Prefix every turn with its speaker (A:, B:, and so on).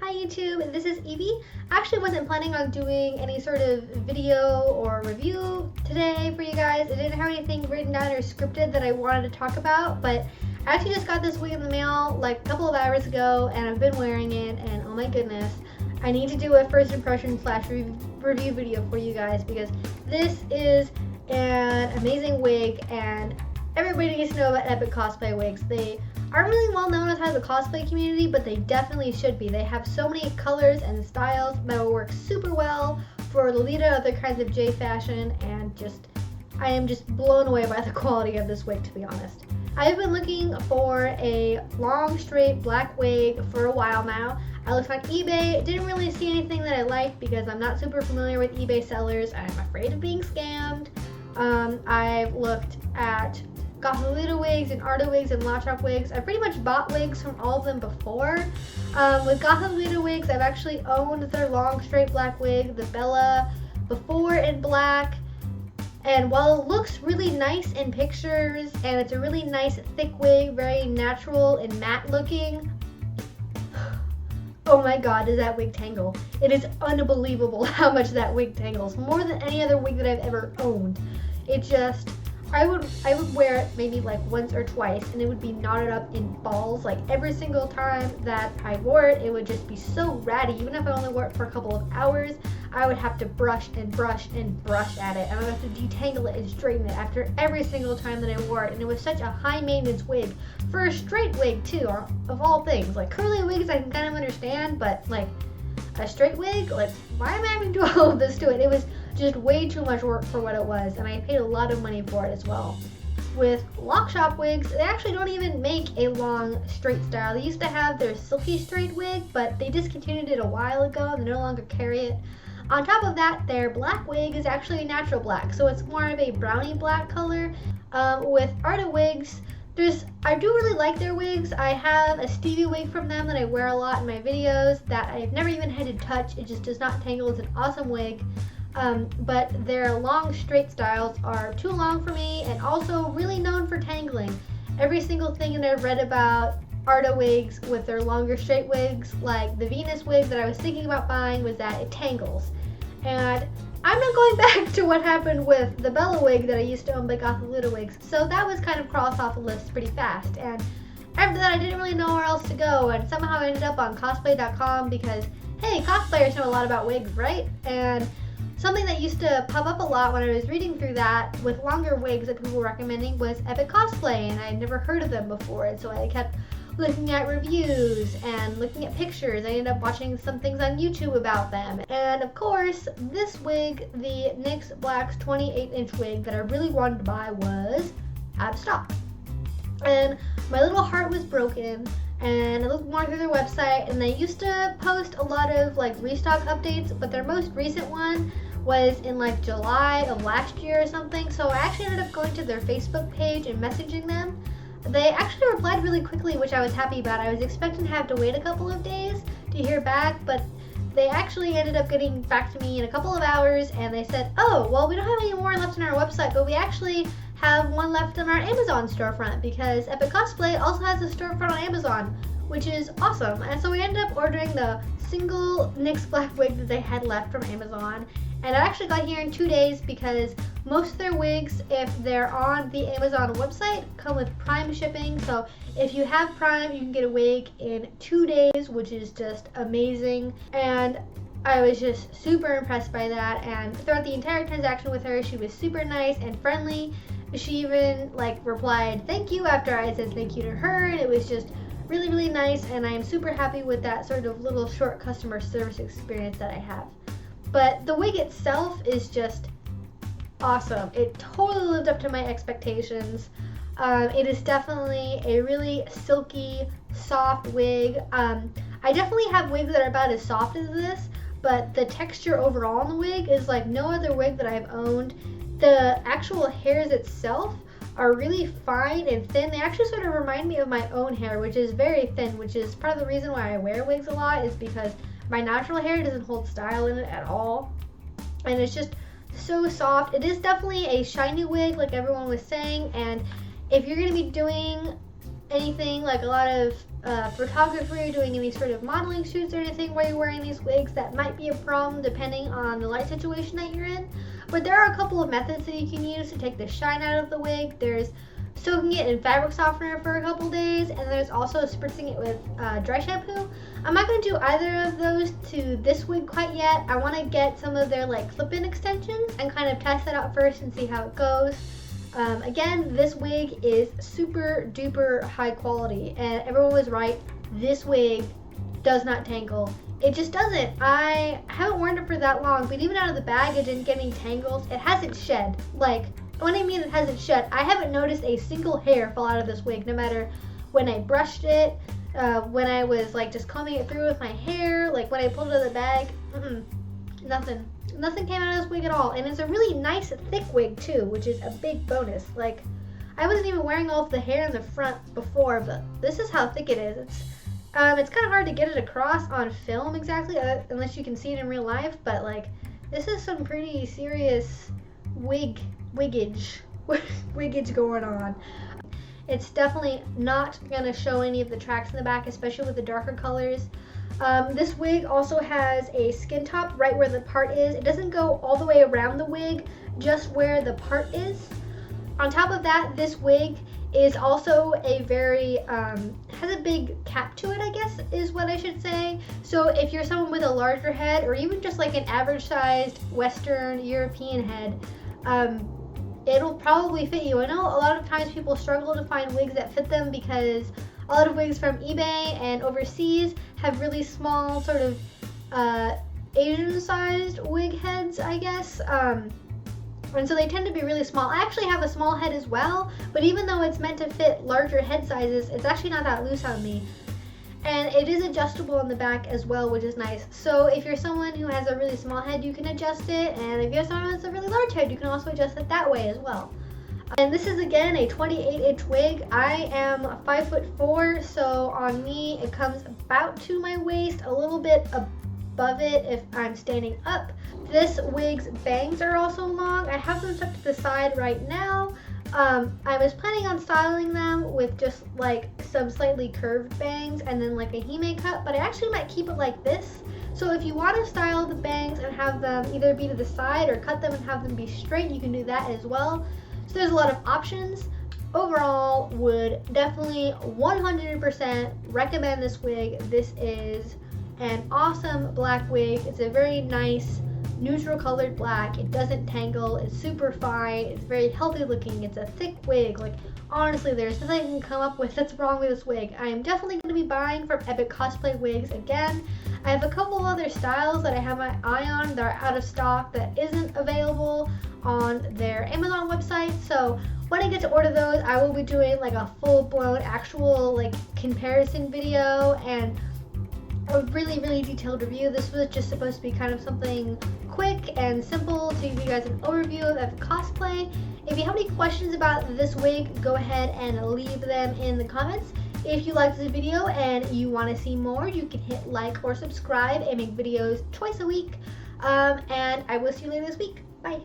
A: Hi YouTube, this is Evie. I actually wasn't planning on doing any sort of video or review today for you guys. I didn't have anything written down or scripted that I wanted to talk about, but I actually just got this wig in the mail like a couple of hours ago and I've been wearing it, and oh my goodness, I need to do a first impression / review video for you guys because this is an amazing wig and everybody needs to know about Epic Cosplay wigs. They aren't really well known outside the cosplay community, but they definitely should be. They have so many colors and styles that will work super well for Lolita and other kinds of J fashion, and I am just blown away by the quality of this wig, to be honest. I've been looking for a long, straight black wig for a while now. I looked on eBay, didn't really see anything that I liked because I'm not super familiar with eBay sellers and I'm afraid of being scammed. I've looked at Lolita wigs and Arta wigs and Lochop wigs. I pretty much bought wigs from all of them before. With Lolita wigs, I've actually owned their long straight black wig, the Bella, before in black. And while it looks really nice in pictures and it's a really nice thick wig, very natural and matte looking, oh my god, does that wig tangle. It is unbelievable how much that wig tangles, more than any other wig that I've ever owned. It just, I would wear it maybe like once or twice and it would be knotted up in balls. Like every single time that I wore it, it would just be so ratty. Even if I only wore it for a couple of hours, I would have to brush and brush and brush at it. And I would have to detangle it and straighten it after every single time that I wore it. And it was such a high maintenance wig for a straight wig too, of all things. Like curly wigs I can kind of understand, but like a straight wig, like why am I having to do all of this to it? It was just way too much work for what it was, and I paid a lot of money for it as well. With Lochop wigs, they actually don't even make a long straight style. They used to have their silky straight wig, but they discontinued it a while ago and they no longer carry it. On top of that, their black wig is actually a natural black, so it's more of a brownie black color. With Arta wigs, I do really like their wigs. I have a Stevie wig from them that I wear a lot in my videos that I've never even had to touch. It just does not tangle. It's an awesome wig. But their long straight styles are too long for me and also really known for tangling. Every single thing that I've read about Arta wigs with their longer straight wigs, like the Venus wig that I was thinking about buying, was that it tangles. And I'm not going back to what happened with the Bella wig that I used to own by Lolita wigs, so that was kind of crossed off the list pretty fast. And after that I didn't really know where else to go, and somehow I ended up on cosplay.com because, hey, cosplayers know a lot about wigs, right? And something that used to pop up a lot when I was reading through that with longer wigs that people were recommending was Epic Cosplay, and I'd never heard of them before, and so I kept looking at reviews and looking at pictures. I ended up watching some things on YouTube about them. And of course, this wig, the NYX Black's 28-inch wig that I really wanted to buy, was out of stock. And my little heart was broken, and I looked more through their website, and they used to post a lot of like restock updates, but their most recent one was in like July of last year or something. So I actually ended up going to their Facebook page and messaging them. They actually replied really quickly, which I was happy about. I was expecting to have to wait a couple of days to hear back, but they actually ended up getting back to me in a couple of hours, and they said, oh, well, we don't have any more left on our website, but we actually have one left on our Amazon storefront because Epic Cosplay also has a storefront on Amazon, which is awesome. And so we ended up ordering the single NYX Black wig that they had left from Amazon, and I actually got here in 2 days because most of their wigs, if they're on the Amazon website, come with Prime shipping. So if you have Prime, you can get a wig in 2 days, which is just amazing. And I was just super impressed by that. And throughout the entire transaction with her, she was super nice and friendly. She even like replied thank you after I said thank you to her, and it was just really, really nice. And I am super happy with that sort of little short customer service experience that I have. But the wig itself is just awesome. It totally lived up to my expectations. It is definitely a really silky, soft wig. I definitely have wigs that are about as soft as this, but the texture overall in the wig is like no other wig that I've owned. The actual hairs itself are really fine and thin. They actually sort of remind me of my own hair, which is very thin, which is part of the reason why I wear wigs a lot, is because my natural hair doesn't hold style in it at all. And it's just so soft. It is definitely a shiny wig, like everyone was saying, and if you're going to be doing anything like a lot of photography, doing any sort of modeling shoots or anything where you're wearing these wigs, that might be a problem depending on the light situation that you're in. But there are a couple of methods that you can use to take the shine out of the wig. There's soaking it in fabric softener for a couple days, and there's also spritzing it with dry shampoo. I'm not going to do either of those to this wig quite yet. I want to get some of their like clip-in extensions and kind of test that out first and see how it goes. Again, this wig is super duper high quality, and everyone was right. This wig does not tangle. It just doesn't. I haven't worn it for that long, but even out of the bag, it didn't get any tangles. It hasn't shed. Like, when I mean it hasn't shed, I haven't noticed a single hair fall out of this wig, no matter when I brushed it, when I was like just combing it through with my hair, like when I pulled it out of the bag. Nothing. Nothing came out of this wig at all, and it's a really nice thick wig too, which is a big bonus. Like, I wasn't even wearing all of the hair in the front before, but this is how thick it is. It's kind of hard to get it across on film exactly, unless you can see it in real life, but like, this is some pretty serious wiggage going on. It's definitely not going to show any of the tracks in the back, especially with the darker colors. This wig also has a skin top right where the part is. It doesn't go all the way around the wig, just where the part is. On top of that, this wig is also a very, has a big cap to it, I guess is what I should say. So if you're someone with a larger head, or even just like an average sized Western European head, it'll probably fit you. I know a lot of times people struggle to find wigs that fit them because a lot of wigs from eBay and overseas have really small, sort of Asian-sized wig heads, I guess. And so they tend to be really small. I actually have a small head as well, but even though it's meant to fit larger head sizes, it's actually not that loose on me. And it is adjustable in the back as well, which is nice. So if you're someone who has a really small head, you can adjust it. And if you're someone who has a really large head, you can also adjust it that way as well. And this is again a 28-inch wig. I am 5'4", so on me it comes about to my waist, a little bit above it if I'm standing up. This wig's bangs are also long. I have them tucked to the side right now. I was planning on styling them with just like some slightly curved bangs and then like a hime cut, but I actually might keep it like this. So if you want to style the bangs and have them either be to the side or cut them and have them be straight, you can do that as well. So there's a lot of options. Overall, would definitely 100% recommend this wig. This is an awesome black wig. It's a very nice neutral colored black. It doesn't tangle. It's super fine. It's very healthy looking. It's a thick wig. Like, honestly, there's nothing I can come up with that's wrong with this wig. I am definitely going to be buying from Epic Cosplay Wigs again. I have a couple other styles that I have my eye on that are out of stock that isn't available on their Amazon website. So when I get to order those, I will be doing like a full-blown actual like comparison video and a really, really detailed review. This was just supposed to be kind of something quick and simple to give you guys an overview of Epic Cosplay. If you have any questions about this wig, go ahead and leave them in the comments. If you liked this video and you want to see more, you can hit like or subscribe. I make videos twice a week. And I will see you later this week. Bye.